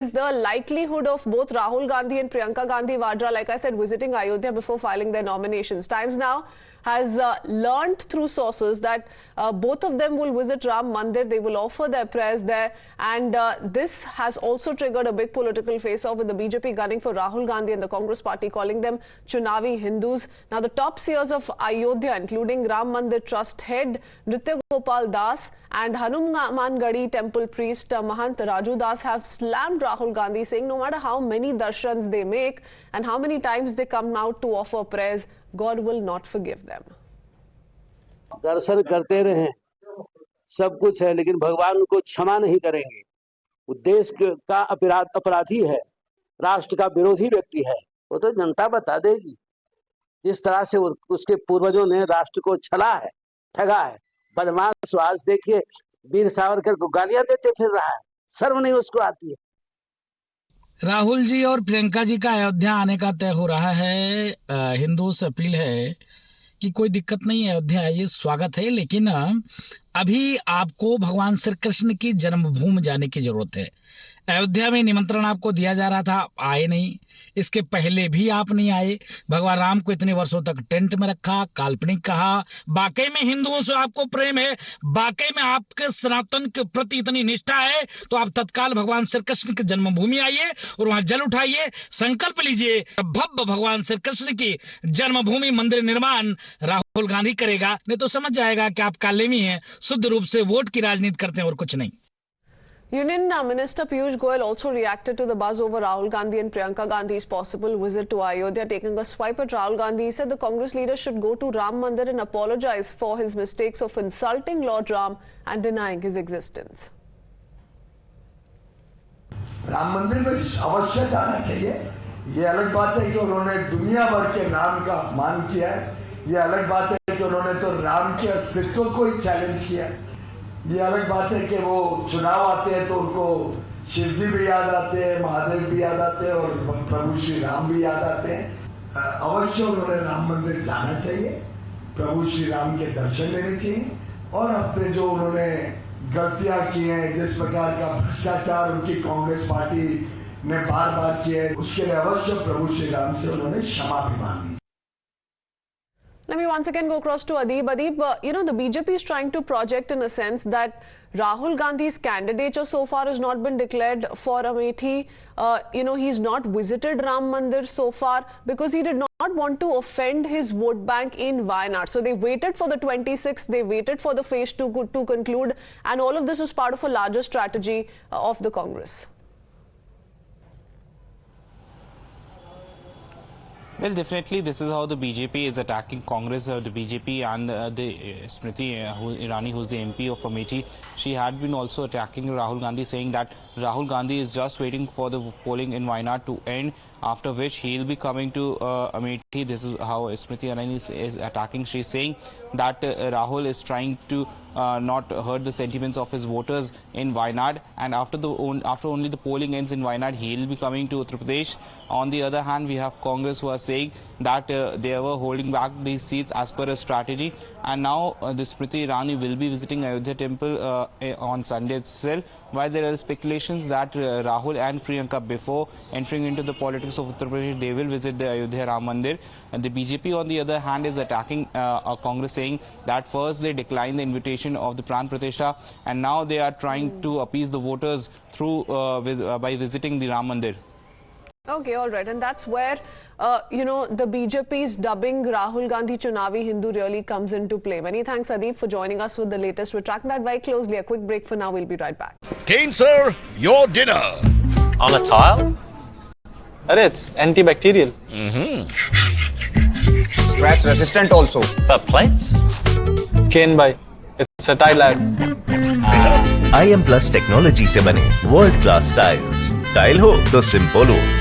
the likelihood of both Rahul Gandhi and Priyanka Gandhi Vadra, like I said, visiting Ayodhya before filing their nominations. Times Now has learnt through sources that both of them will visit Ram Mandir. They will offer their prayers there, and this has also triggered a big political face-off with the BJP gunning for Rahul Gandhi and the Congress party, calling them Chunavi Hindus. Now, the top seers of Ayodhya, including Ram Mandir Trust head Nritya Gopal Das and Hanumangadi temple priest Mahant Raju Das, have slammed Rahul Gandhi, saying no matter how many darshans they make and how many times they come out to offer prayers, God will not forgive them. दर्शन करते रहे, सब कुछ है, लेकिन भगवान को क्षमा नहीं करेंगे। वो देश का अपराधी है, राष्ट्र का विरोधी व्यक्ति है, वो तो जनता बता देगी। जिस तरह से उसके पूर्वजों ने राष्ट्र को छला है, ठगा है, बदमाश। आज देखिए वीर सावरकर को गालियां देते फिर रहा है, शर्म नहीं उसको आती है। राहुल जी और प्रियंका जी का अयोध्या आने का तय हो रहा है। हिंदुओं से अपील है कि कोई दिक्कत नहीं है, अयोध्या आइए, स्वागत है, लेकिन अभी आपको भगवान श्री कृष्ण की जन्मभूमि जाने की जरूरत है। अयोध्या में निमंत्रण आपको दिया जा रहा था, आए नहीं। इसके पहले भी आप नहीं आए। भगवान राम को इतने वर्षों तक टेंट में रखा, काल्पनिक कहा। वाकई में हिंदुओं से आपको प्रेम है, वाकई में आपके सनातन के प्रति इतनी निष्ठा है, तो आप तत्काल भगवान श्री कृष्ण की जन्मभूमि आइए और वहां जल उठाइए, संकल्प लीजिए। भव्य भगवान श्री कृष्ण की जन्मभूमि मंदिर निर्माण राहुल गांधी करेगा, नहीं तो समझ जाएगा कि आप कालेमी हैं, शुद्ध रूप से वोट की राजनीति करते हैं और कुछ नहीं। Union Minister Piyush Goyal also reacted to the buzz over Rahul Gandhi and Priyanka Gandhi's possible visit to Ayodhya. Taking a swipe at Rahul Gandhi, he said the Congress leader should go to Ram Mandir and apologize for his mistakes of insulting Lord Ram and denying his existence. Ram मंदिर में अवश्य जाना चाहिए। ये अलग बात है कि उन्होंने दुनिया भर के राम का अपमान किया है। ये अलग बात है कि उन्होंने तो राम के अस्तित्व को ही चैलेंज किया है। ये अलग बात है कि वो चुनाव आते हैं तो उनको शिव जी भी याद आते हैं, महादेव भी याद आते हैं और प्रभु श्री राम भी याद आते हैं। अवश्य उन्होंने राम मंदिर जाना चाहिए, प्रभु श्री राम के दर्शन लेने चाहिए और अपने जो उन्होंने गलतियां की हैं, जिस प्रकार का भ्रष्टाचार उनकी कांग्रेस पार्टी ने बार बार किया है, उसके लिए अवश्य प्रभु श्री राम से उन्होंने क्षमा भी मांगी। Let me once again go across to Adib. Adib, the BJP is trying to project in a sense that Rahul Gandhi's candidature so far has not been declared for Amethi. He's not visited Ram Mandir so far because he did not want to offend his vote bank in Wayanad. So they waited for the 26th, they waited for the phase 2 to conclude, and all of this is part of a larger strategy of the Congress. Well, definitely this is how the BJP is attacking Congress. The BJP and the Smriti Irani, who's the MP of Amethi, she had been also attacking Rahul Gandhi, saying that Rahul Gandhi is just waiting for the polling in Wayanad to end, after which he'll be coming to Amethi. This is how Smriti Irani is attacking. She's saying that Rahul is trying to not hurt the sentiments of his voters in Wayanad, and after only the polling ends in Wayanad, he'll be coming to Uttar Pradesh. On the other hand, we have Congress who are saying that they were holding back these seats as per a strategy, and now the Smriti Irani will be visiting Ayodhya temple on Sunday itself, while there are speculations that Rahul and Priyanka, before entering into the politics of Uttar Pradesh, they will visit the Ayodhya Ram Mandir. And the BJP, on the other hand, is attacking Congress, saying that first they declined the invitation of the Pran Pratishtha, and now they are trying to appease the voters through by visiting the Ram Mandir. Okay, all right. And that's where, the BJP's dubbing Rahul Gandhi Chunavi Hindu really comes into play. Many thanks, Adib, for joining us with the latest. We're tracking that very closely. A quick break for now. We'll be right back. Kane, sir, your dinner. On a tile? It's antibacterial. Scratch resistant also. But plates? Kane bhai, it's a tile ad. IM Plus technology से बने world class tiles. Tile हो तो simple हो।